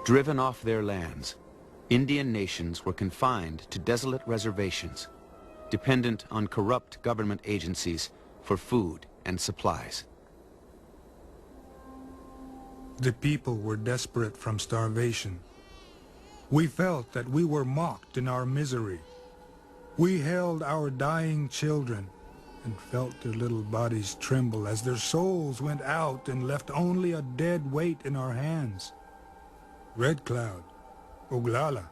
Driven off their lands, Indian nations were confined to desolate reservations, dependent on corrupt government agencies for food and supplies. The people were desperate from starvation. We felt that we were mocked in our misery. We held our dying children and felt their little bodies tremble as their souls went out and left only a dead weight in our hands. Red Cloud, Oglala.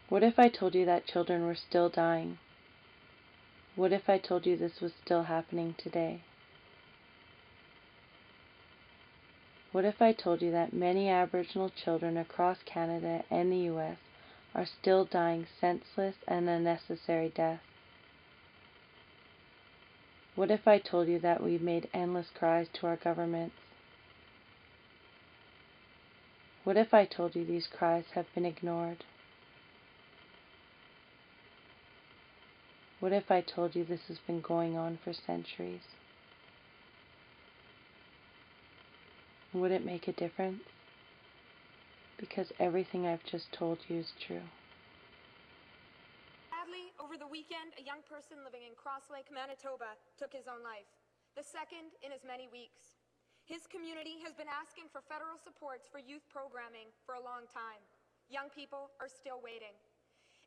What if I told you that children were still dying? What if I told you this was still happening today? What if I told you that many Aboriginal children across Canada and the US are still dying senseless and unnecessary deaths? What if I told you that we've made endless cries to our governments? What if I told you these cries have been ignored? What if I told you this has been going on for centuries? Would it make a difference? Because everything I've just told you is true. Sadly, over the weekend, a young person living in Cross Lake, Manitoba, took his own life, the second in as many weeks. His community has been asking for federal supports for youth programming for a long time. Young people are still waiting.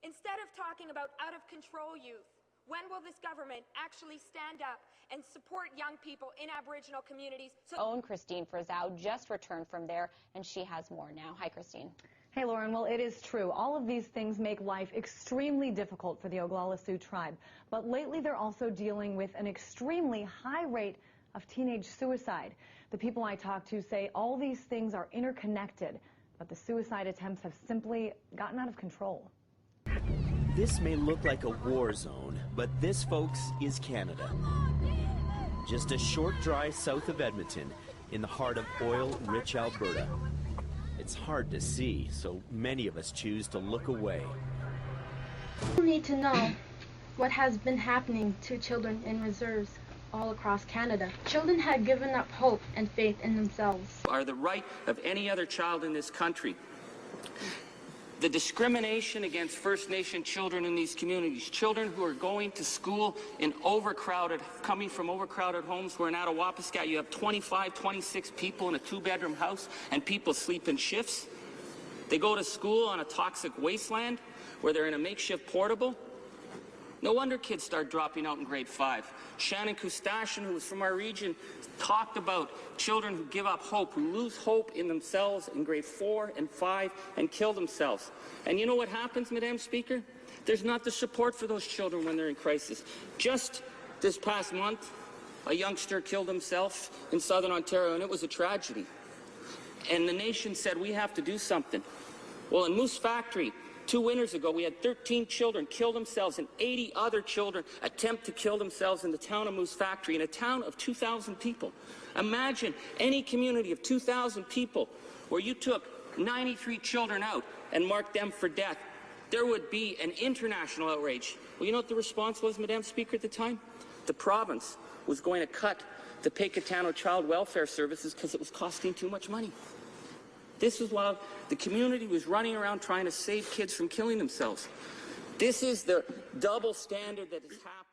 Instead of talking about out-of-control youth, when will this government actually stand up and support young people in Aboriginal communities? Own Christine Frizzau just returned from there, and she has more now. Hi, Christine. Hey, Lauren. Well, it is true. All of these things make life extremely difficult for the Oglala Sioux tribe. But lately, they're also dealing with an extremely high rate of teenage suicide. The people I talk to say all these things are interconnected, but the suicide attempts have simply gotten out of control. This may look like a war zone, but this, folks, is Canada. Just a short drive south of Edmonton, in the heart of oil-rich Alberta. It's hard to see, so many of us choose to look away. We need to know what has been happening to children in reserves all across Canada. Children have given up hope and faith in themselves. Are the right of any other child in this country. The discrimination against First Nation children in these communities, children who are going to school in coming from overcrowded homes, where in Attawapiskat you have 25, 26 people in a two-bedroom house and people sleep in shifts. They go to school on a toxic wasteland where they're in a makeshift portable. No wonder kids start dropping out in grade 5. Shannon Kustashian, who was from our region, talked about children who give up hope, who lose hope in themselves in grade 4 and 5 and kill themselves. And you know what happens, Madam Speaker? There's not the support for those children when they're in crisis. Just this past month, a youngster killed himself in Southern Ontario, and it was a tragedy. And the nation said, we have to do something. Well, in Moose Factory, 2 winters ago, we had 13 children kill themselves and 80 other children attempt to kill themselves in the town of Moose Factory, in a town of 2,000 people. Imagine any community of 2,000 people where you took 93 children out and marked them for death. There would be an international outrage. Well, you know what the response was, Madam Speaker, at the time? The province was going to cut the Pecatano Child Welfare Services because it was costing too much money. This is while the community was running around trying to save kids from killing themselves. This is the double standard that is happening.